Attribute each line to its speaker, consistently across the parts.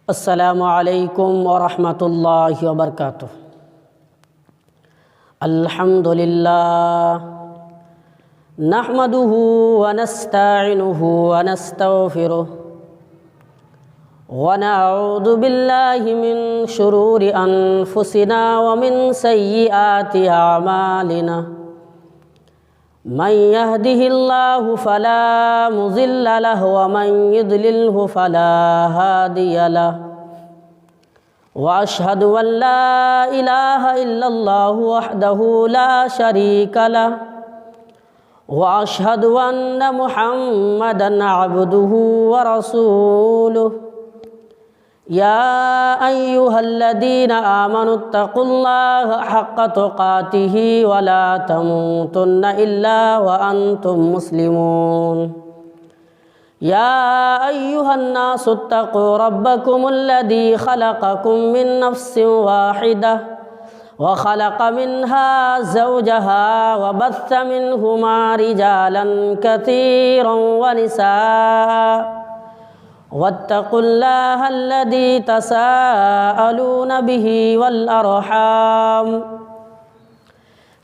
Speaker 1: السلام علیکم ورحمۃ اللہ وبرکاتہ۔ الحمد للہ نحمدہ ونستعینہ ونستغفرہ ونعوذ باللہ من شرور انفسنا ومن سیئات اعمالنا من يهده الله فلا مضل له ومن يضلله فلا هادي له وأشهد أن لا إله إلا الله وحده لا شريك له وأشهد أن محمدا عبده ورسوله يا أيها الذين آمنوا اتقوا الله حق تقاته ولا تموتن إلا وأنتم مسلمون يا أيها الناس اتقوا ربكم الذي خلقكم من نفس واحدة وخلق منها زوجها وبث منهما رجالا كثيرا ونساء واتقوا الله الذي تساءلون به والأرحام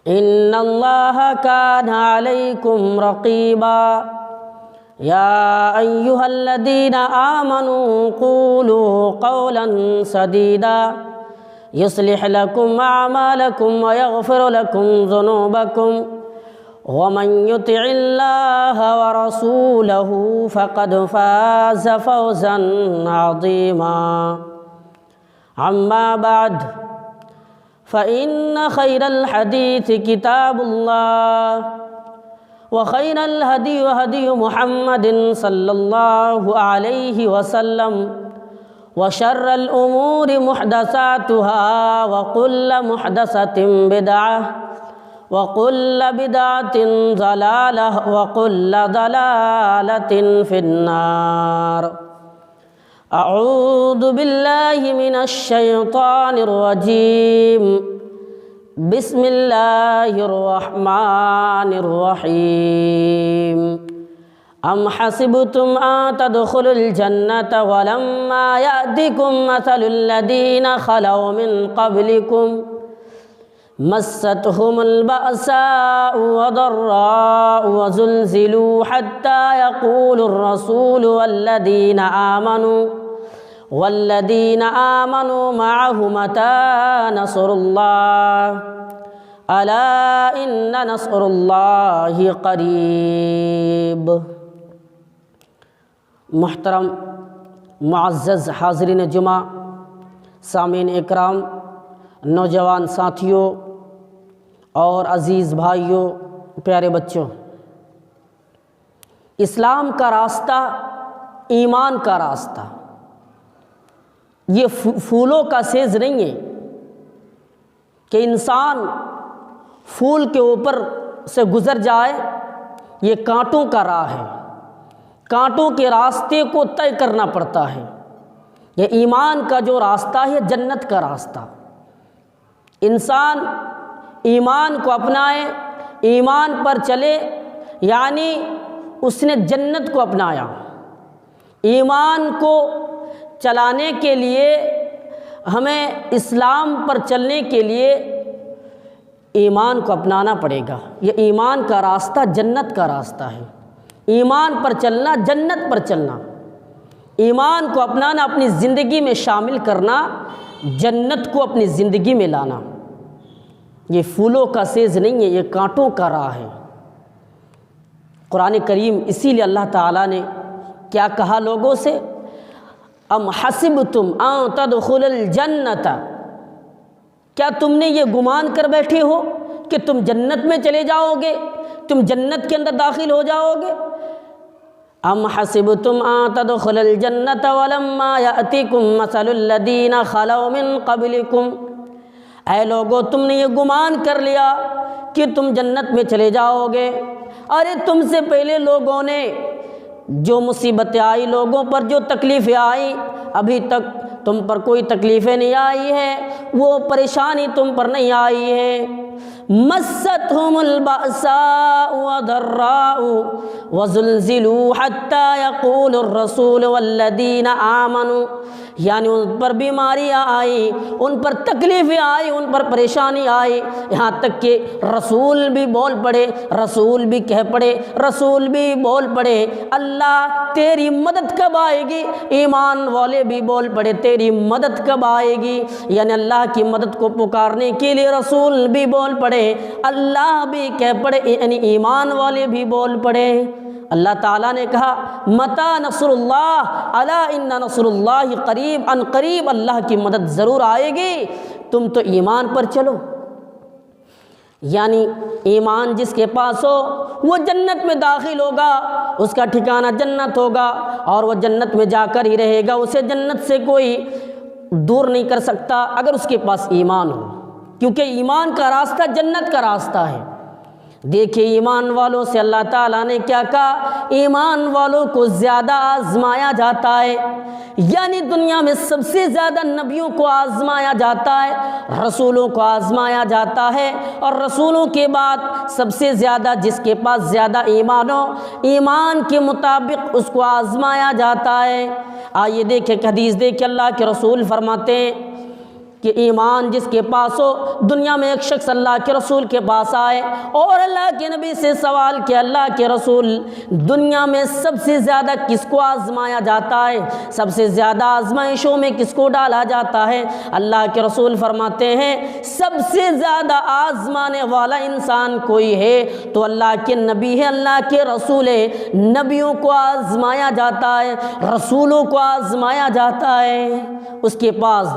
Speaker 1: إن الله كان عليكم رقيبا يا أيها الذين آمنوا قولوا قولا سديدا يصلح لكم أعمالكم ويغفر لكم ذنوبكم ومن يطع الله ورسوله فقد فاز فوزا عظيما أما بعد فإن خير الحديث كتاب الله وخير الهدي هدي محمد صلى الله عليه وسلم وشر الأمور محدثاتها وكل محدثة بدعة وكل بدعة ضلالة وكل ضلالة في النار۔ أعوذ بالله من الشيطان الرجيم، بسم الله الرحمن الرحيم۔ أم حسبتم أن تدخلوا الجنة ولما يأتكم مثل الذين خلوا من قبلكم مستهم البأساء والضراء وزلزلوا حتى يقول الرسول والذين آمنوا معه متى نصر الله ألا إن نصر الله قريب۔ محترم معزز حاضرین جمعہ، سامعین اکرام، نوجوان ساتھیوں اور عزیز بھائیوں، پیارے بچوں، اسلام کا راستہ، ایمان کا راستہ، یہ پھولوں کا سیز نہیں ہے کہ انسان پھول کے اوپر سے گزر جائے۔ یہ کانٹوں کا راہ ہے، کانٹوں کے راستے کو طے کرنا پڑتا ہے۔ یہ ایمان کا جو راستہ ہے، جنت کا راستہ۔ انسان ایمان کو اپنائے، ایمان پر چلے، یعنی اس نے جنت کو اپنایا۔ ایمان کو چلانے کے لیے ہمیں اسلام پر چلنے کے لیے ایمان کو اپنانا پڑے گا۔ یہ ایمان کا راستہ جنت کا راستہ ہے۔ ایمان پر چلنا، جنت پر چلنا، ایمان کو اپنانا، اپنی زندگی میں شامل کرنا، جنت کو اپنی زندگی میں لانا۔ یہ پھولوں کا سیز نہیں ہے، یہ کانٹوں کا راہ ہے۔ قرآن کریم اسی لیے اللہ تعالیٰ نے کیا کہا لوگوں سے؟ ام حسبتم ان تدخلوا الجنۃ، کیا تم نے یہ گمان کر بیٹھے ہو کہ تم جنت میں چلے جاؤ گے، تم جنت کے اندر داخل ہو جاؤ گے؟ ام حسبتم ان تدخلوا الجنۃ ولما یأتکم مثل الذین خلوا من قبلکم، اے لوگو تم نے یہ گمان کر لیا کہ تم جنت میں چلے جاؤ گے۔ ارے تم سے پہلے لوگوں نے جو مصیبتیں آئی، لوگوں پر جو تکلیفیں آئیں، ابھی تک تم پر کوئی تکلیفیں نہیں آئی ہے، وہ پریشانی تم پر نہیں آئی ہے۔ مستهم البأساء والضراء وزلزلوا حتى يقول الرسول والذین آمنوا، یعنی ان پر بیماریاں آئی، ان پر تکلیفیں آئی، ان پر پریشانی آئی، یہاں تک کہ رسول بھی بول پڑے، رسول بھی کہہ پڑے، رسول بھی بول پڑے اللہ تیری مدد کب آئے گی، ایمان والے بھی بول پڑے تیری مدد کب آئے گی، یعنی اللہ کی مدد کو پکارنے کے لیے رسول بھی بول پڑے، اللہ بھی کہہ پڑے، یعنی ایمان والے بھی بول پڑے۔ اللہ تعالیٰ نے کہا متی نصر اللہ الا ان نصر اللہ قریب، ان قریب اللہ کی مدد ضرور آئے گی، تم تو ایمان پر چلو۔ یعنی ایمان جس کے پاس ہو وہ جنت میں داخل ہوگا، اس کا ٹھکانہ جنت ہوگا اور وہ جنت میں جا کر ہی رہے گا، اسے جنت سے کوئی دور نہیں کر سکتا اگر اس کے پاس ایمان ہو، کیونکہ ایمان کا راستہ جنت کا راستہ ہے۔ دیکھیے ایمان والوں سے اللہ تعالیٰ نے کیا کہا، ایمان والوں کو زیادہ آزمایا جاتا ہے، یعنی دنیا میں سب سے زیادہ نبیوں کو آزمایا جاتا ہے، رسولوں کو آزمایا جاتا ہے، اور رسولوں کے بعد سب سے زیادہ جس کے پاس زیادہ ایمان ہو، ایمان کے مطابق اس کو آزمایا جاتا ہے۔ آئیے دیکھیں حدیث دیکھیں، اللہ کے رسول فرماتے ہیں کہ ایمان جس کے پاس ہو، دنیا میں ایک شخص اللہ کے رسول کے پاس آئے اور اللہ کے نبی سے سوال کیا، اللہ کے رسول دنیا میں سب سے زیادہ کس کو آزمایا جاتا ہے، سب سے زیادہ آزمائشوں میں کس کو ڈالا جاتا ہے؟ اللہ کے رسول فرماتے ہیں سب سے زیادہ آزمانے والا انسان کوئی ہے تو اللہ کے نبی ہے، اللہ کے رسول ہے۔ نبیوں کو آزمایا جاتا ہے، رسولوں کو آزمایا جاتا ہے، اس کے پاس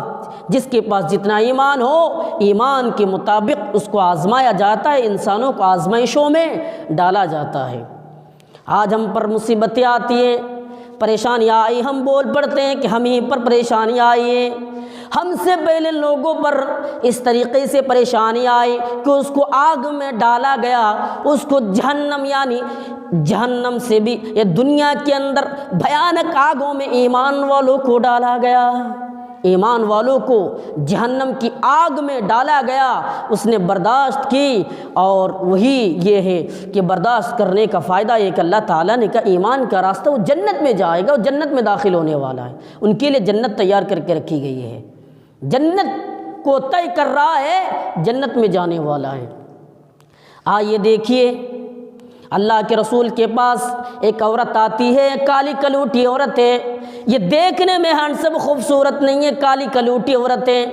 Speaker 1: جس کے پاس جتنا ایمان ہو ایمان کے مطابق اس کو آزمایا جاتا ہے، انسانوں کو آزمائشوں میں ڈالا جاتا ہے۔ آج ہم پر مصیبتیں آتی ہیں، پریشانیاں آئی، ہم بول پڑتے ہیں کہ ہم ہی پر پریشانی آئی ہے، ہم سے پہلے لوگوں پر اس طریقے سے پریشانی آئی کہ اس کو آگ میں ڈالا گیا، اس کو جہنم یعنی جہنم سے بھی یہ دنیا کے اندر بھیانک آگوں میں ایمان والوں کو ڈالا گیا، ایمان والوں کو جہنم کی آگ میں ڈالا گیا، اس نے برداشت کی، اور وہی یہ ہے کہ برداشت کرنے کا فائدہ یہ کہ اللہ تعالیٰ نے کہا ایمان کا راستہ وہ جنت میں جائے گا، وہ جنت میں داخل ہونے والا ہے، ان کے لیے جنت تیار کر کے رکھی گئی ہے، جنت کو طے کر رہا ہے، جنت میں جانے والا ہے۔ آئیے دیکھیے اللہ کے رسول کے پاس ایک عورت آتی ہے، کالی کلوٹی عورت ہے، یہ دیکھنے میں ہینڈسم خوبصورت نہیں ہے، کالی کلوٹی عورت ہے۔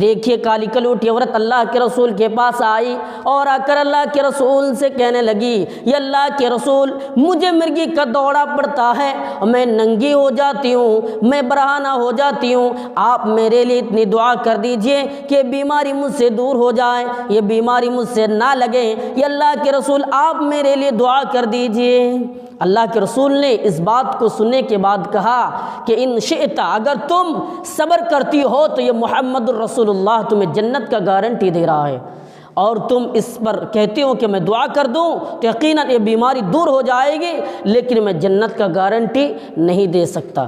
Speaker 1: دیکھیے کالی کلوٹی عورت اللہ کے رسول کے پاس آئی اور آ کر اللہ کے رسول سے کہنے لگی یہ اللہ کے رسول مجھے مرغی کا دوڑا پڑتا ہے، میں ننگی ہو جاتی ہوں، میں برہنہ ہو جاتی ہوں، آپ میرے لیے اتنی دعا کر دیجئے کہ بیماری مجھ سے دور ہو جائے، یہ بیماری مجھ سے نہ لگے، یہ اللہ کے رسول آپ میرے لیے دعا کر دیجئے۔ اللہ کے رسول نے اس بات کو سننے کے بعد کہا کہ ان شئت، اگر تم صبر کرتی ہو تو یہ محمد الرسول اللہ تمہیں جنت کا گارنٹی دے رہا ہے، اور تم اس پر کہتے ہو کہ میں دعا کر دوں تو یقیناً یہ بیماری دور ہو جائے گی، لیکن میں جنت کا گارنٹی نہیں دے سکتا۔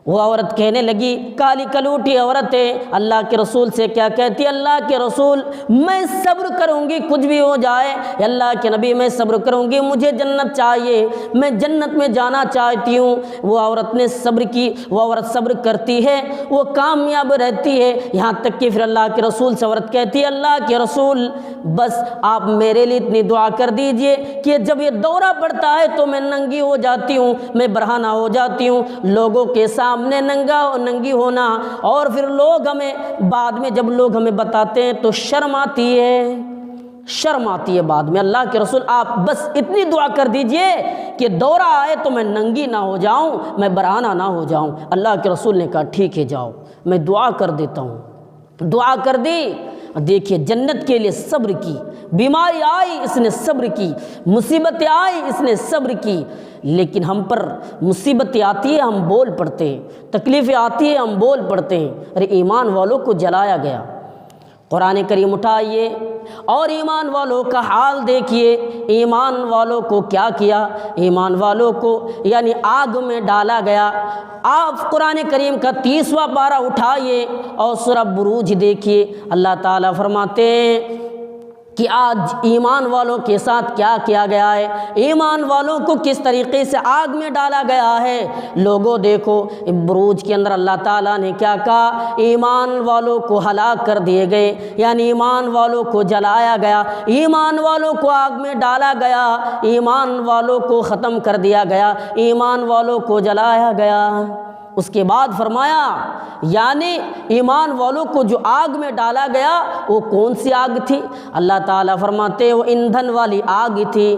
Speaker 1: وہ عورت کہنے لگی، کالی کلوٹی عورت ہے، اللہ کے رسول سے کیا کہتی، اللہ کے رسول میں صبر کروں گی کچھ بھی ہو جائے، اللہ کے نبی میں صبر کروں گی، مجھے جنت چاہیے، میں جنت میں جانا چاہتی ہوں۔ وہ عورت نے صبر کی، وہ عورت صبر کرتی ہے، وہ کامیاب رہتی ہے، یہاں تک کہ پھر اللہ کے رسول سے عورت کہتی ہے اللہ کے رسول بس آپ میرے لیے اتنی دعا کر دیجئے کہ جب یہ دورہ پڑتا ہے تو میں ننگی ہو جاتی ہوں، میں برہنہ ہو جاتی ہوں، لوگوں کے سامنے ننگی ہونا، اور پھر لوگ ہمیں بعد میں جب لوگ ہمیں بتاتے ہیں تو شرم آتی ہے بعد میں۔ اللہ کے رسول آپ بس اتنی دعا کر دیجئے کہ دورہ آئے تو میں ننگی نہ ہو جاؤں، میں برہنہ نہ ہو جاؤں۔ اللہ کے رسول نے کہا ٹھیک ہے جاؤ، میں دعا کر دیتا ہوں۔ دعا کر دی، دیکھیے جنت کے لیے صبر کی، بیماری آئی اس نے صبر کی، مصیبتیں آئی اس نے صبر کی، لیکن ہم پر مصیبتیں آتی ہے ہم بول پڑتے ہیں، تکلیفیں آتی ہے ہم بول پڑتے ہیں۔ ارے ایمان والوں کو جلایا گیا۔ قرآن کریم اٹھائیے اور ایمان والوں کا حال دیکھیے، ایمان والوں کو کیا کیا، ایمان والوں کو یعنی آگ میں ڈالا گیا۔ آپ قرآن کریم کا 30واں پارہ اٹھائیے اور سورہ بروج دیکھیے، اللہ تعالیٰ فرماتے ہیں کہ آج ایمان والوں کے ساتھ کیا کیا گیا ہے، ایمان والوں کو کس طریقے سے آگ میں ڈالا گیا ہے۔ لوگوں دیکھو بروج کے اندر اللہ تعالیٰ نے کیا کہا، ایمان والوں کو ہلاک کر دیے گئے، یعنی ایمان والوں کو جلایا گیا، ایمان والوں کو آگ میں ڈالا گیا، ایمان والوں کو ختم کر دیا گیا، ایمان والوں کو جلایا گیا۔ اس کے بعد فرمایا یعنی ایمان والوں کو جو آگ میں ڈالا گیا وہ کون سی آگ تھی؟ اللہ تعالیٰ فرماتے وہ ایندھن والی آگ تھی،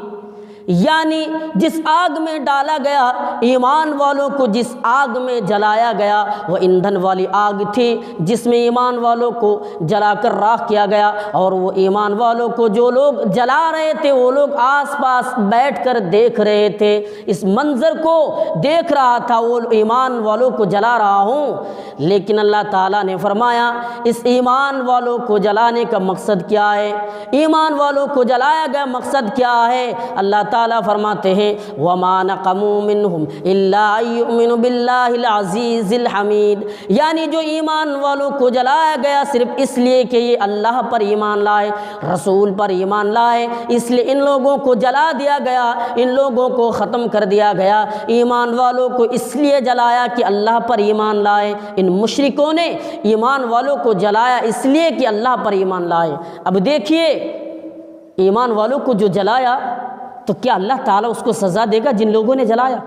Speaker 1: یعنی جس آگ میں ڈالا گیا، ایمان والوں کو جس آگ میں جلایا گیا وہ ایندھن والی آگ تھی، جس میں ایمان والوں کو جلا کر راکھ کیا گیا، اور وہ ایمان والوں کو جو لوگ جلا رہے تھے وہ لوگ آس پاس بیٹھ کر دیکھ رہے تھے، اس منظر کو دیکھ رہا تھا، وہ ایمان والوں کو جلا رہا ہوں۔ لیکن اللہ تعالیٰ نے فرمایا اس ایمان والوں کو جلانے کا مقصد کیا ہے، ایمان والوں کو جلایا گیا مقصد کیا ہے؟ اللہ تعالیٰ فرماتے ہیں وَمَا نَقَمُوا مِنْهُمْ إِلَّا أَن يُؤْمِنُوا بِاللَّهِ الْعَزِيزِ الْحَمِيدِ، یعنی جو ایمان والوں کو جلایا گیا صرف اس لیے کہ یہ اللہ پر ایمان لائے، رسول پر ایمان لائے، اس لیے ان لوگوں کو جلا دیا گیا، ان لوگوں کو ختم کر دیا گیا۔ ایمان والوں کو اس لیے جلایا کہ اللہ پر ایمان لائے، ان مشرکوں نے ایمان والوں کو جلایا اس لیے کہ اللہ پر ایمان لائے۔ اب دیکھیے ایمان والوں کو جو جلایا تو کیا اللہ تعالیٰ اس کو سزا دے گا جن لوگوں نے جلایا؟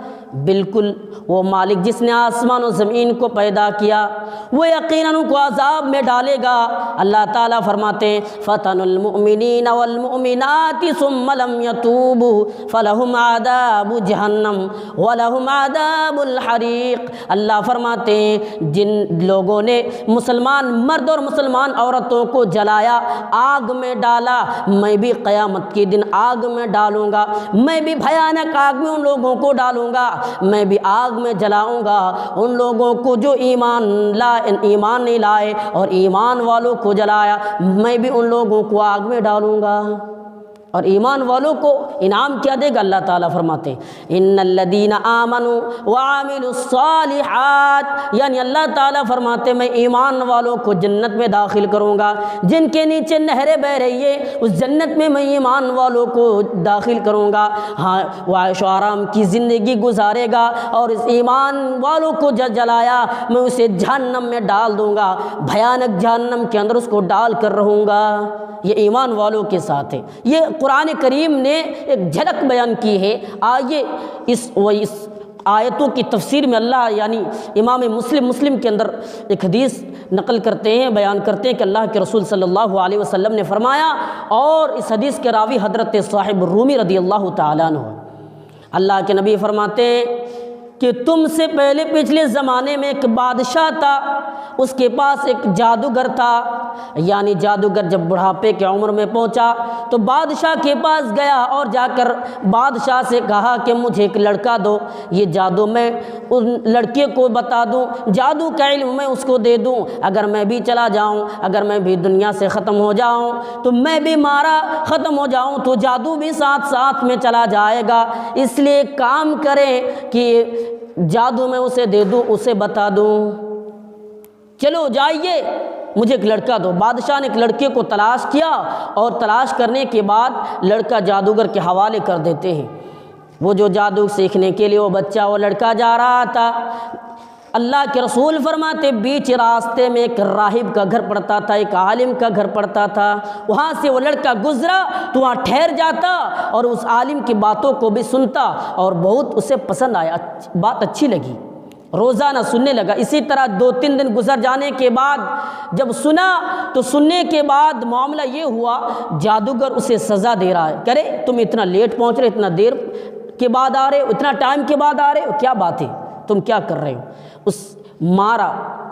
Speaker 1: بالکل، وہ مالک جس نے آسمان و زمین کو پیدا کیا وہ یقیناً ان کو عذاب میں ڈالے گا۔ اللہ تعالیٰ فرماتے ہیں فَتَنُ الْمُؤْمِنِينَ وَالْمُؤْمِنَاتِ ثُمَّ لَمْ يَتُوبُوا فَلَهُمْ عَذَابُ جَهَنَّمَ وَلَهُمْ عَذَابُ الْحَرِيقِ۔ اللہ فرماتے ہیں جن لوگوں نے مسلمان مرد اور مسلمان عورتوں کو جلایا، آگ میں ڈالا، میں بھی قیامت کے دن آگ میں ڈالوں گا، میں بھی بھیانک آگ میں ان لوگوں کو ڈالوں گا، میں بھی آگ میں جلاؤں گا ان لوگوں کو جو ایمان نہیں لائے اور ایمان والوں کو جلایا، میں بھی ان لوگوں کو آگ میں ڈالوں گا۔ اور ایمان والوں کو انعام کیا دے گا؟ اللہ تعالیٰ فرماتے ہیں ان الذین آمنوا وعملوا الصالحات، یعنی اللہ تعالیٰ فرماتے میں ایمان والوں کو جنت میں داخل کروں گا، جن کے نیچے نہریں بہ رہی ہے اس جنت میں میں ایمان والوں کو داخل کروں گا۔ ہاں وہ عیش و آرام کی زندگی گزارے گا، اور اس ایمان والوں کو جلایا میں اسے جہنم میں ڈال دوں گا، بھیانک جہنم کے اندر اس کو ڈال کر رہوں گا۔ یہ ایمان والوں کے ساتھ ہے۔ یہ قرآن کریم نے ایک جھلک بیان کی ہے۔ آئیے اس آیتوں کی تفسیر میں اللہ یعنی امام مسلم کے اندر ایک حدیث نقل کرتے ہیں، بیان کرتے ہیں کہ اللہ کے رسول صلی اللہ علیہ وسلم نے فرمایا، اور اس حدیث کے راوی حضرت صاحب رومی رضی اللہ تعالیٰ عنہ، اللہ کے نبی فرماتے ہیں کہ تم سے پہلے پچھلے زمانے میں ایک بادشاہ تھا، اس کے پاس ایک جادوگر تھا، یعنی جادوگر جب بڑھاپے کے عمر میں پہنچا تو بادشاہ کے پاس گیا اور جا کر بادشاہ سے کہا کہ مجھے ایک لڑکا دو، یہ جادو میں اس لڑکے کو بتا دوں، جادو کا علم میں اس کو دے دوں، اگر میں بھی چلا جاؤں، اگر میں بھی دنیا سے ختم ہو جاؤں تو میں بھی مارا ختم ہو جاؤں تو جادو بھی ساتھ ساتھ میں چلا جائے گا، اس لیے کام کریں کہ جادو میں اسے دے دوں، اسے بتا دوں، چلو جائیے مجھے ایک لڑکا دو۔ بادشاہ نے ایک لڑکے کو تلاش کیا، اور تلاش کرنے کے بعد لڑکا جادوگر کے حوالے کر دیتے ہیں۔ وہ جو جادو سیکھنے کے لیے وہ بچہ وہ لڑکا جا رہا تھا، اللہ کے رسول فرماتے بیچ راستے میں ایک راہب کا گھر پڑتا تھا، ایک عالم کا گھر پڑتا تھا، وہاں سے وہ لڑکا گزرا تو وہاں ٹھہر جاتا اور اس عالم کی باتوں کو بھی سنتا، اور بہت اسے پسند آیا، بات اچھی لگی، روزانہ سننے لگا۔ اسی طرح 2-3 دن گزر جانے کے بعد جب سنا تو سننے کے بعد معاملہ یہ ہوا جادوگر اسے سزا دے رہا ہے، کرے تم اتنا لیٹ پہنچ رہے، اتنا دیر کے بعد آ رہے ہو، اتنا ٹائم کے بعد آ رہے ہو، کیا بات ہے، تم کیا کر رہے ہو؟ اس مارا،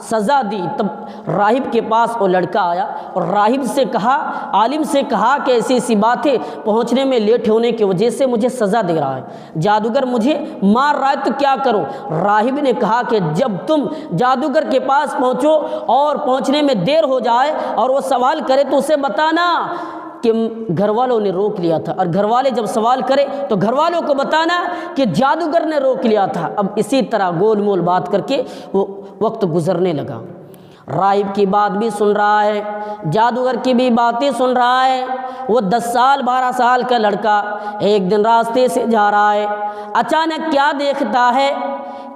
Speaker 1: سزا دی۔ تب راہب کے پاس وہ لڑکا آیا اور راہب سے کہا، عالم سے کہا کہ ایسی ایسی باتیں پہنچنے میں لیٹ ہونے کی وجہ سے مجھے سزا دے رہا ہے، جادوگر مجھے مار رہا ہے تو کیا کروں؟ راہب نے کہا کہ جب تم جادوگر کے پاس پہنچو اور پہنچنے میں دیر ہو جائے اور وہ سوال کرے تو اسے بتانا کہ گھر والوں نے روک لیا تھا، اور گھر والے جب سوال کرے تو گھر والوں کو بتانا کہ جادوگر نے روک لیا تھا۔ اب اسی طرح گول مول بات کر کے وہ وقت گزرنے لگا۔ راہب کی بات بھی سن رہا ہے، جادوگر کی بھی باتیں سن رہا ہے۔ وہ 10 سال 12 سال کا لڑکا ایک دن راستے سے جا رہا ہے، اچانک کیا دیکھتا ہے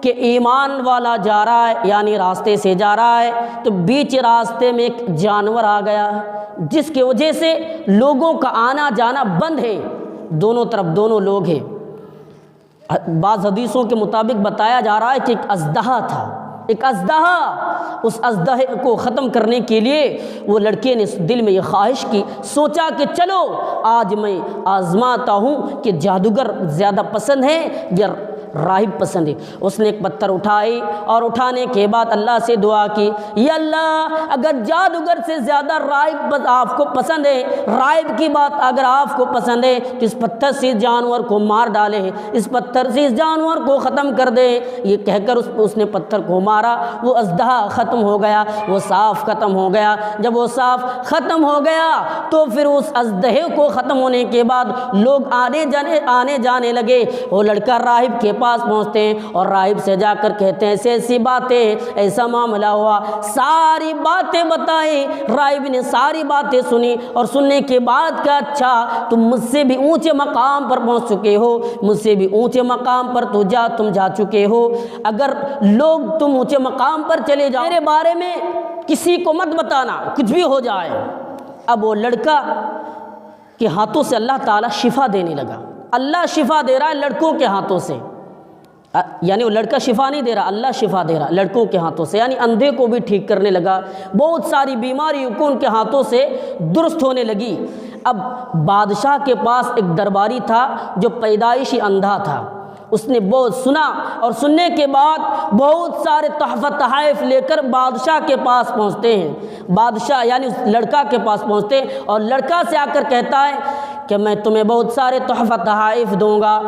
Speaker 1: کہ ایمان والا جا رہا ہے، یعنی راستے سے جا رہا ہے تو بیچ راستے میں ایک جانور آ گیا جس کی وجہ سے لوگوں کا آنا جانا بند ہے، دونوں طرف دونوں لوگ ہیں۔ بعض حدیثوں کے مطابق بتایا جا رہا ہے کہ ایک اژدہا تھا، ایک اژدہا۔ اس اژدہے کو ختم کرنے کے لیے وہ لڑکے نے دل میں یہ خواہش کی، سوچا کہ چلو آج میں آزماتا ہوں کہ جادوگر زیادہ پسند ہے یا راہب پسند ہے۔ اس نے ایک پتھر اٹھائی اور اٹھانے کے بعد اللہ سے دعا کی، یا اللہ اگر جادوگر سے زیادہ راہب آپ کو پسند ہے، راہب کی بات اگر آپ کو پسند ہے تو اس پتھر سے جانور کو مار ڈالے، اس پتھر سے اس جانور کو ختم کر دے۔ یہ کہہ کر اس نے پتھر کو مارا، وہ اژدہا ختم ہو گیا، وہ صاف ختم ہو گیا۔ جب وہ صاف ختم ہو گیا تو پھر اس اژدہے کو ختم ہونے کے بعد لوگ آنے جانے لگے۔ وہ لڑکا راہب کے پاس پہنچتے ہیں اور راہب سے جا کر کہتے ہیں ایسی باتیں، ایسا معاملہ ہوا، ساری باتیں بتائیں۔ راہب نے ساری باتیں سنی اور سننے کے بعد کہا اچھا تم مجھ سے بھی اونچے مقام پر پہنچ چکے ہو، مجھ سے بھی اونچے مقام پر تم جا چکے ہو، اگر لوگ تم اونچے مقام پر چلے جاؤ میرے بارے میں کسی کو مت بتانا، کچھ بھی ہو جائے۔ اب وہ لڑکا کے ہاتھوں سے اللہ تعالیٰ شفا دینے لگا، اللہ شفا دے رہا ہے لڑکوں کے ہاتھوں سے، یعنی وہ لڑکا شفا نہیں دے رہا، اللہ شفا دے رہا لڑکوں کے ہاتھوں سے، یعنی اندھے کو بھی ٹھیک کرنے لگا، بہت ساری بیماریوں کو ان کے ہاتھوں سے درست ہونے لگی۔ اب بادشاہ کے پاس ایک درباری تھا جو پیدائشی اندھا تھا، اس نے بہت سنا اور سننے کے بعد بہت سارے تحفہ تحائف لے کر بادشاہ کے پاس پہنچتے ہیں، بادشاہ یعنی اس لڑکا کے پاس پہنچتے ہیں اور لڑکا سے آ کر کہتا ہے کہ میں تمہیں بہت سارے تحفہ تحائف دوں گا،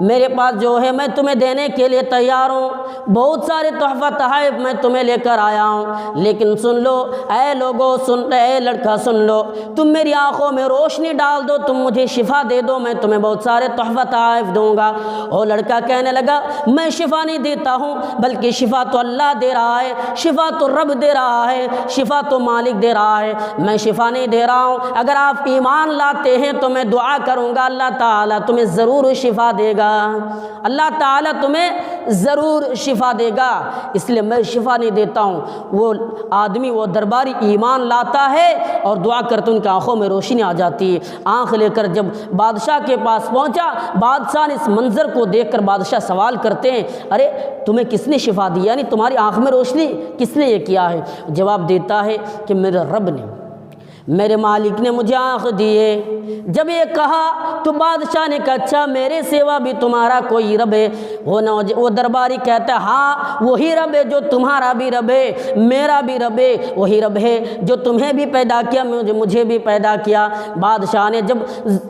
Speaker 1: میرے پاس جو ہے میں تمہیں دینے کے لیے تیار ہوں، بہت سارے تحفہ تحائف میں تمہیں لے کر آیا ہوں، لیکن سن لو اے لوگو، اے لڑکا سن لو، تم میری آنکھوں میں روشنی ڈال دو، تم مجھے شفا دے دو، میں تمہیں بہت سارے تحفہ تحائف دوں گا۔ اور لڑکا کہنے لگا میں شفا نہیں دیتا ہوں، بلکہ شفا تو اللہ دے رہا ہے، شفا تو رب دے رہا ہے، شفا تو مالک دے رہا ہے، میں شفا نہیں دے رہا ہوں، اگر آپ ایمان لاتے ہیں تو میں دعا کروں گا اللہ تعالیٰ تمہیں ضرور شفا دے گا، اللہ تعالیٰ تمہیں ضرور شفا دے گا، اس لیے میں شفا نہیں دیتا ہوں۔ وہ آدمی، وہ درباری ایمان لاتا ہے اور دعا کرتے ان کی آنکھوں میں روشنی آ جاتی ہے۔ آنکھ لے کر جب بادشاہ کے پاس پہنچا، بادشاہ نے اس منظر کو دیکھ کر بادشاہ سوال کرتے ہیں ارے تمہیں کس نے شفا دی، یعنی تمہاری آنکھ میں روشنی کس نے یہ کیا ہے؟ جواب دیتا ہے کہ میرے رب نے، میرے مالک نے مجھے آنکھ دی ہے۔ جب یہ کہا تو بادشاہ نے کہا اچھا میرے سوا بھی تمہارا کوئی رب ہے؟ وہ درباری کہتا ہے ہاں وہی رب ہے جو تمہارا بھی رب ہے، میرا بھی رب ہے، وہی رب ہے جو تمہیں بھی پیدا کیا، مجھے بھی پیدا کیا۔ بادشاہ نے جب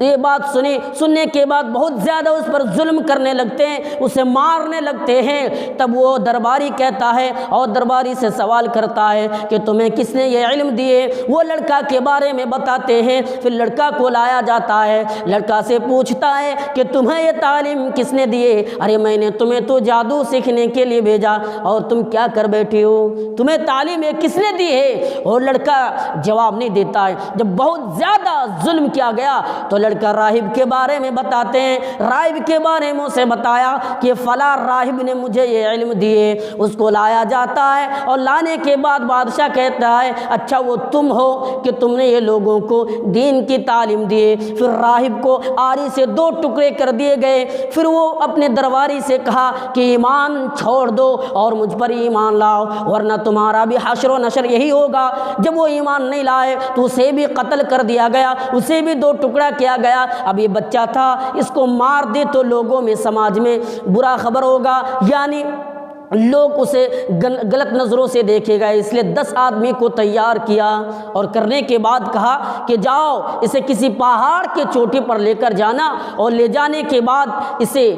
Speaker 1: یہ بات سنی، سننے کے بعد بہت زیادہ اس پر ظلم کرنے لگتے ہیں، اسے مارنے لگتے ہیں۔ تب وہ درباری کہتا ہے اور درباری سے سوال کرتا ہے کہ تمہیں کس نے یہ علم دیے؟ وہ لڑکا کے بارے میں بتاتے ہیں، پھر لڑکا کو لایا جاتا ہے، لڑکا سے پوچھتا ہے کہ تمہیں یہ تعلیم کس نے دیے؟ ارے میں نے تمہیں تو جادو سیکھنے کے لیے بھیجا اور تم کیا کر بیٹھی ہو، تمہیں تعلیم یہ کس نے دی ہے؟ اور لڑکا جواب نہیں دیتا ہے۔ جب بہت زیادہ ظلم کیا گیا تو لڑکا راہب کے بارے میں بتاتے ہیں، راہب کے بارے میں اسے بتایا کہ فلاں راہب نے مجھے یہ علم دیے، اس کو لایا جاتا ہے اور لانے کے بعد بادشاہ کہتا ہے اچھا وہ تم ہو کہ تم نے یہ لوگوں کو دین کی تعلیم دیے۔ پھر راہب کو آری سے 2 ٹکڑے کر دیے گئے، پھر وہ اپنے درباری سے کہا کہ ایمان چھوڑ دو اور مجھ پر ایمان لاؤ ورنہ تمہارا بھی حشر و نشر یہی ہوگا۔ جب وہ ایمان نہیں لائے تو اسے بھی قتل کر دیا گیا، اسے بھی 2 ٹکڑا کیا گیا۔ اب یہ بچہ تھا، اس کو مار دے تو لوگوں میں سماج میں برا خبر ہوگا، یعنی لوگ اسے غلط نظروں سے دیکھے گا، اس لیے 10 آدمی کو تیار کیا اور کرنے کے بعد کہا کہ جاؤ اسے کسی پہاڑ کے چوٹی پر لے کر جانا اور لے جانے کے بعد اسے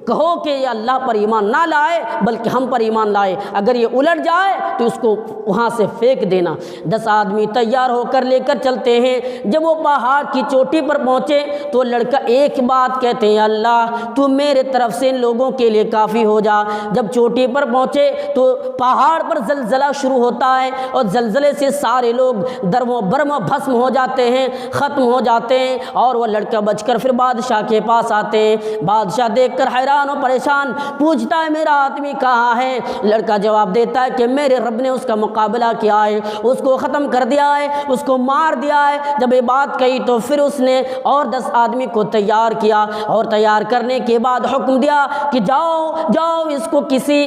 Speaker 1: کہو کہ یہ اللہ پر ایمان نہ لائے بلکہ ہم پر ایمان لائے، اگر یہ الٹ جائے تو اس کو وہاں سے پھینک دینا۔ 10 آدمی تیار ہو کر لے کر چلتے ہیں۔ جب وہ پہاڑ کی چوٹی پر پہنچے تو لڑکا ایک بات کہتے ہیں، اللہ تو میرے طرف سے ان لوگوں کے لیے کافی ہو جا۔ جب چوٹی پر پہنچے تو پہاڑ پر زلزلہ شروع ہوتا ہے اور زلزلے سے سارے لوگ درم و برم و بھسم ہو جاتے ہیں، ختم ہو جاتے ہیں، اور وہ لڑکا بچ کر پھر بادشاہ کے پاس آتے ہیں۔ بادشاہ دیکھ کر حیران و پریشان پوچھتا ہے میرا آدمی کہاں ہے؟ لڑکا جواب دیتا ہے کہ میرے رب نے اس کا مقابلہ کیا ہے، اس کو ختم کر دیا ہے، اس کو مار دیا ہے۔ جب یہ بات کہی تو پھر اس نے اور 10 آدمی کو تیار کیا، اور تیار کرنے کے بعد حکم دیا کہ جاؤ جاؤ اس کو کسی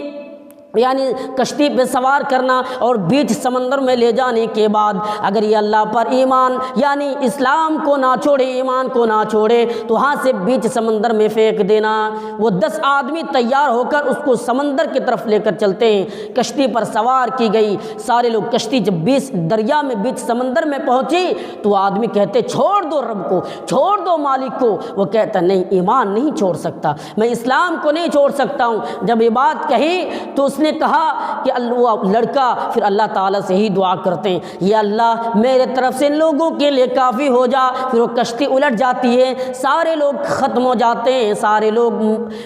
Speaker 1: یعنی کشتی پہ سوار کرنا، اور بیچ سمندر میں لے جانے کے بعد اگر یہ اللہ پر ایمان یعنی اسلام کو نہ چھوڑے، ایمان کو نہ چھوڑے تو وہاں سے بیچ سمندر میں پھینک دینا۔ وہ 10 آدمی تیار ہو کر اس کو سمندر کی طرف لے کر چلتے ہیں۔ کشتی پر سوار کی گئی، سارے لوگ کشتی جب بیچ دریا میں بیچ سمندر میں پہنچی تو آدمی کہتے چھوڑ دو رب کو، چھوڑ دو مالک کو۔ وہ کہتا نہیں، ایمان نہیں چھوڑ سکتا، میں اسلام کو نہیں چھوڑ سکتا ہوں۔ جب یہ بات کہی تو اس نے کہا کہ لڑکا پھر اللہ تعالیٰ سے ہی دعا کرتے ہیں، یہ اللہ میرے طرف سے ان لوگوں کے لیے کافی ہو جا۔ پھر وہ کشتی الٹ جاتی ہے، سارے لوگ ختم ہو جاتے ہیں، سارے لوگ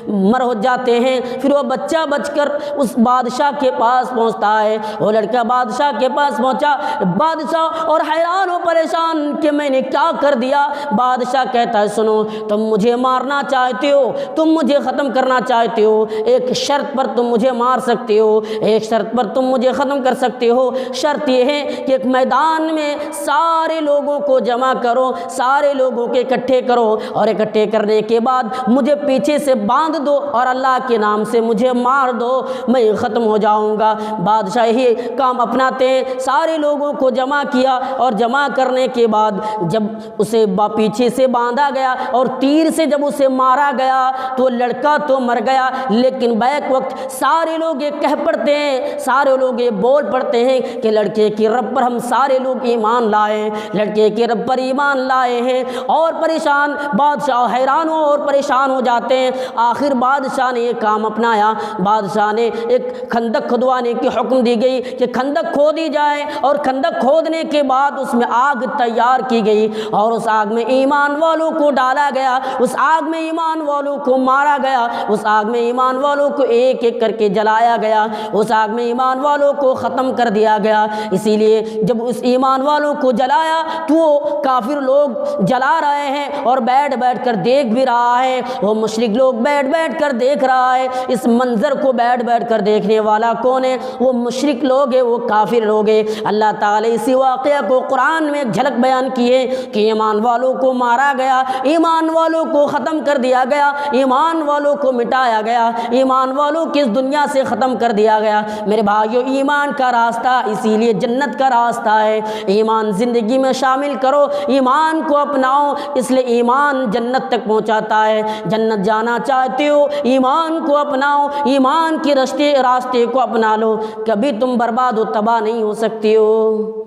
Speaker 1: مر ہو جاتے ہیں۔ پھر وہ بچہ بچ کر اس بادشاہ کے پاس پہنچتا ہے۔ وہ لڑکا بادشاہ کے پاس پہنچا، بادشاہ اور حیران و پریشان کہ میں نے کیا کر دیا۔ بادشاہ کہتا ہے سنو، تم مجھے مارنا چاہتے ہو، تم مجھے ختم کرنا چاہتے ہو، ایک شرط پر تم مجھے مار سکتے ہو، ایک شرط پر تم مجھے ختم کر سکتے ہو۔ شرط یہ ہے کہ ایک میدان میں سارے لوگوں کو جمع کرو، سارے لوگوں کے اکٹھے کرو، اور اکٹھے کرنے کے بعد مجھے پیچھے سے باندھ دو اور اللہ کے نام سے مجھے مار دو، میں ختم ہو جاؤں گا۔ بادشاہ یہ کام اپناتے ہیں، سارے لوگوں کو جمع کیا، اور جمع کرنے کے بعد جب اسے پیچھے سے باندھا گیا اور تیر سے جب اسے مارا گیا تو لڑکا تو مر گیا، لیکن بیک وقت سارے لوگ یہ کہہ پڑتے ہیں، سارے لوگ یہ بول پڑتے ہیں کہ لڑکے کے رب پر ہم سارے لوگ ایمان لائے، لڑکے کے رب پر ایمان لائے ہیں۔ اور پریشان بادشاہ حیران ہو اور پریشان ہو جاتے ہیں۔ آخر بادشاہ نے یہ کام اپنایا، بادشاہ نے ایک خندق کھدوانے کی حکم دی گئی کہ خندق کھودی جائے، اور خندق کھودنے کے بعد اس میں آگ تیار کی گئی، اور اس آگ میں ایمان والوں کو ڈالا گیا، اس آگ میں ایمان والوں کو مارا گیا، اس آگ میں ایمان والوں کو ایک ایک کر کے جلایا گیا، اس آگ میں ایمان والوں کو ختم کر دیا گیا۔ اسی لیے جب اس ایمان والوں کو جلایا تو وہ کافر لوگ جلا رہے ہیں اور بیٹھ بیٹھ کر دیکھ بھی رہا ہے، وہ مشرک لوگ بیٹھ بیٹھ کر دیکھ رہا ہے۔ اس منظر کو بیٹھ بیٹھ کر دیکھنے والا کون ہے؟ وہ مشرک لوگ ہیں، وہ کافر لوگ ہیں۔ اللہ تعالیٰ اسی واقعہ کو قرآن میں ایک جھلک بیان کی ہے کہ ایمان والوں کو مارا گیا، ایمان والوں کو ختم کر دیا گیا، ایمان والوں کو مٹایا گیا، ایمان والوں کی اس دنیا سے ختم کر دیا گیا۔ میرے بھائیو، ایمان کا راستہ اسی لیے جنت کا راستہ ہے۔ ایمان زندگی میں شامل کرو، ایمان کو اپناؤ، اس لیے ایمان جنت تک پہنچاتا ہے۔ جنت جانا چاہتے ہو، ایمان کو اپناؤ، ایمان کے راستے کو اپنا لو، کبھی تم برباد و تباہ نہیں ہو سکتے ہو۔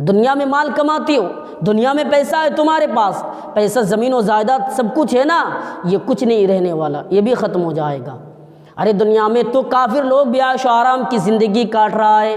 Speaker 1: دنیا میں مال کماتی ہو، دنیا میں پیسہ ہے تمہارے پاس، پیسہ زمین و جائیداد سب کچھ ہے نا، یہ کچھ نہیں رہنے والا، یہ بھی ختم ہو جائے گا۔ ارے دنیا میں تو کافر لوگ بھی عیش و آرام کی زندگی کاٹ رہا ہے،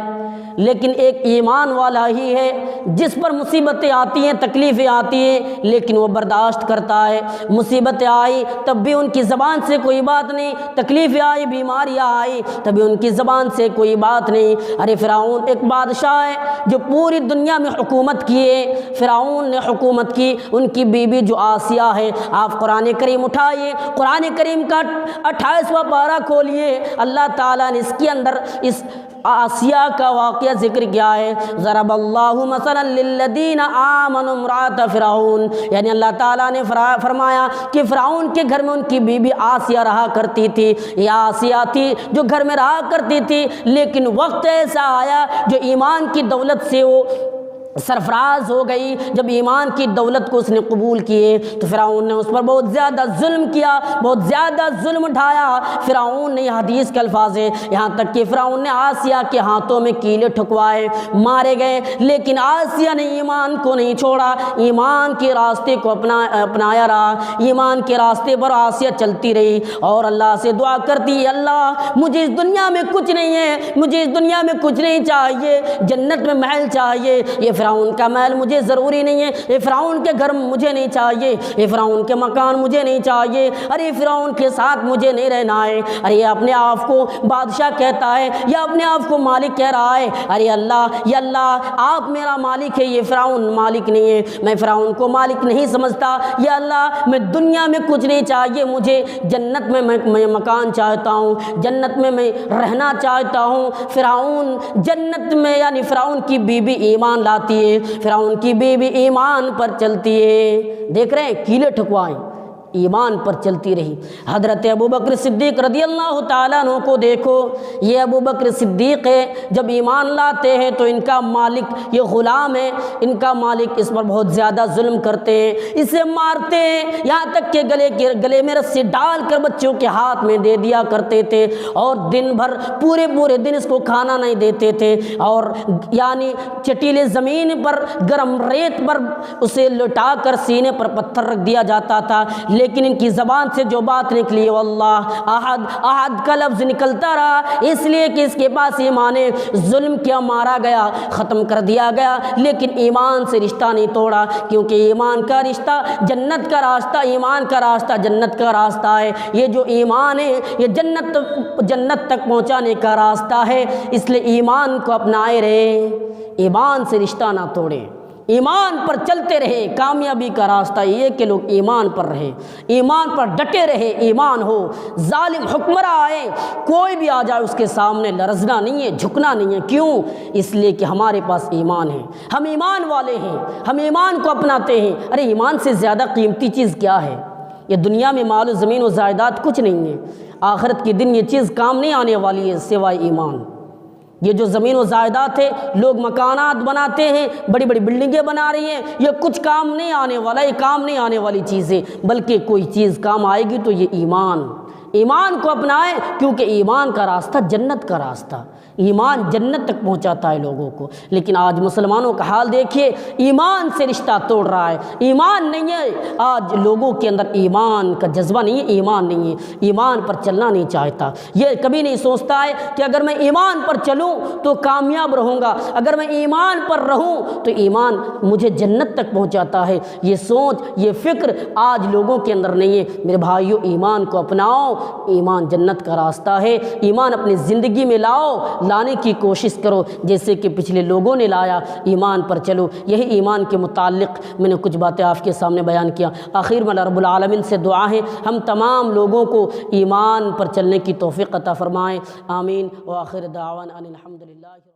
Speaker 1: لیکن ایک ایمان والا ہی ہے جس پر مصیبتیں آتی ہیں، تکلیفیں آتی ہیں، لیکن وہ برداشت کرتا ہے۔ مصیبتیں آئی تب بھی ان کی زبان سے کوئی بات نہیں، تکلیفیں آئی، بیماریاں آئی تب بھی ان کی زبان سے کوئی بات نہیں۔ ارے فرعون ایک بادشاہ ہے جو پوری دنیا میں حکومت کیے، فرعون نے حکومت کی، ان کی بیوی جو آسیہ ہے، آپ قرآن کریم اٹھائیے، قرآن کریم کا 28واں پارہ کھولیے، اللہ تعالیٰ نے اس کے اندر اس آسیہ کا واقعہ ذکر کیا ہے۔ ضرب اللہ مثلا للذین آمنوا امرأۃ فرعون، یعنی اللہ تعالیٰ نے فرمایا کہ فرعون کے گھر میں ان کی بیوی آسیہ رہا کرتی تھی۔ یہ آسیہ تھی جو گھر میں رہا کرتی تھی، لیکن وقت ایسا آیا جو ایمان کی دولت سے وہ سرفراز ہو گئی، جب ایمان کی دولت کو اس نے قبول کیے تو فرعون نے اس پر بہت زیادہ ظلم کیا، بہت زیادہ ظلم اٹھایا۔ فرعون نے، یہ حدیث کے الفاظ ہیں، یہاں تک کہ فرعون نے آسیہ کے ہاتھوں میں کیلے ٹھکوائے، مارے گئے، لیکن آسیہ نے ایمان کو نہیں چھوڑا، ایمان کے راستے کو اپنایا رہا، ایمان کے راستے پر آسیہ چلتی رہی اور اللہ سے دعا کرتی، اللہ مجھے اس دنیا میں کچھ نہیں ہے، مجھے اس دنیا میں کچھ نہیں چاہیے، جنت میں محل چاہیے، یہ فرعون کا محل مجھے ضروری نہیں ہے، یہ فرعون کے گھر مجھے نہیں چاہیے، یہ فرعون کے مکان مجھے نہیں چاہیے، ارے فرعون کے ساتھ مجھے نہیں رہنا ہے۔ ارے یہ اپنے آپ کو بادشاہ کہتا ہے یا اپنے آپ کو مالک کہہ رہا ہے، ارے اللہ، یا اللہ آپ میرا مالک ہے، یہ فرعون مالک نہیں ہے، میں فرعون کو مالک نہیں سمجھتا، یا اللہ میں دنیا میں کچھ نہیں چاہیے، مجھے جنت میں میں مکان چاہتا ہوں، جنت میں میں رہنا چاہتا ہوں۔ فرعون جنت میں، یعنی فرعون کی بیوی ایمان لاتی ہے، فرعون کی بیوی ایمان پر چلتی ہے، دیکھ رہے ہیں کیلے ٹھکوائیں، ایمان پر چلتی رہی۔ حضرت ابوبکر صدیق رضی اللہ تعالیٰ عنہ کو دیکھو، یہ ابوبکر صدیق ہے، جب ایمان لاتے ہیں تو ان کا مالک یہ غلام ہے، ان کا مالک اس پر بہت زیادہ ظلم کرتے ہیں، اسے مارتے ہیں، یہاں تک کہ گلے میں رسی ڈال کر بچوں کے ہاتھ میں دے دیا کرتے تھے، اور دن بھر پورے دن اس کو کھانا نہیں دیتے تھے، اور یعنی چٹیلے زمین پر گرم ریت پر اسے لٹا کر سینے پر پتھر رکھ دیا جاتا تھا، لیکن ان کی زبان سے جو بات نکلی واللہ احد، احد کا لفظ نکلتا رہا، اس لیے کہ اس کے پاس ایمان ہے، ظلم کیا، مارا گیا، ختم کر دیا گیا، لیکن ایمان سے رشتہ نہیں توڑا، کیونکہ ایمان کا رشتہ جنت کا راستہ، ایمان کا راستہ جنت کا راستہ ہے، یہ جو ایمان ہے یہ جنت تک پہنچانے کا راستہ ہے، اس لیے ایمان کو اپنائے رہے، ایمان سے رشتہ نہ توڑیں، ایمان پر چلتے رہے۔ کامیابی کا راستہ یہ کہ لوگ ایمان پر رہے، ایمان پر ڈٹے رہے، ایمان ہو، ظالم حکمراں آئے، کوئی بھی آ جائے اس کے سامنے لرزنا نہیں ہے، جھکنا نہیں ہے، کیوں؟ اس لیے کہ ہمارے پاس ایمان ہے، ہم ایمان والے ہیں، ہم ایمان کو اپناتے ہیں۔ ارے ایمان سے زیادہ قیمتی چیز کیا ہے؟ یہ دنیا میں مال و زمین و جائیداد کچھ نہیں ہے، آخرت کے دن یہ چیز کام نہیں آنے والی ہے سوائے ایمان۔ یہ جو زمین و جائیداد ہے، لوگ مکانات بناتے ہیں، بڑی بڑی بلڈنگیں بنا رہی ہیں، یہ کچھ کام نہیں آنے والا، یہ کام نہیں آنے والی چیز ہے، بلکہ کوئی چیز کام آئے گی تو یہ ایمان، ایمان کو اپنائیں، کیونکہ ایمان کا راستہ جنت کا راستہ، ایمان جنت تک پہنچاتا ہے لوگوں کو۔ لیکن آج مسلمانوں کا حال دیکھیے، ایمان سے رشتہ توڑ رہا ہے، ایمان نہیں ہے، آج لوگوں کے اندر ایمان کا جذبہ نہیں ہے، ایمان نہیں ہے، ایمان پر چلنا نہیں چاہتا، یہ کبھی نہیں سوچتا ہے کہ اگر میں ایمان پر چلوں تو کامیاب رہوں گا، اگر میں ایمان پر رہوں تو ایمان مجھے جنت تک پہنچاتا ہے، یہ سوچ، یہ فکر آج لوگوں کے اندر نہیں ہے۔ میرے بھائیو، ایمان کو اپناؤ، ایمان جنت کا راستہ ہے، ایمان اپنی زندگی میں لاؤ، لانے کی کوشش کرو جیسے کہ پچھلے لوگوں نے لایا، ایمان پر چلو۔ یہی ایمان کے متعلق میں نے کچھ باتیں آپ کے سامنے بیان کیا۔ آخر میں رب العالمین سے دعا ہے ہم تمام لوگوں کو ایمان پر چلنے کی توفیق عطا فرمائیں، آمین۔ وآخر دعوانا ان الحمدللہ۔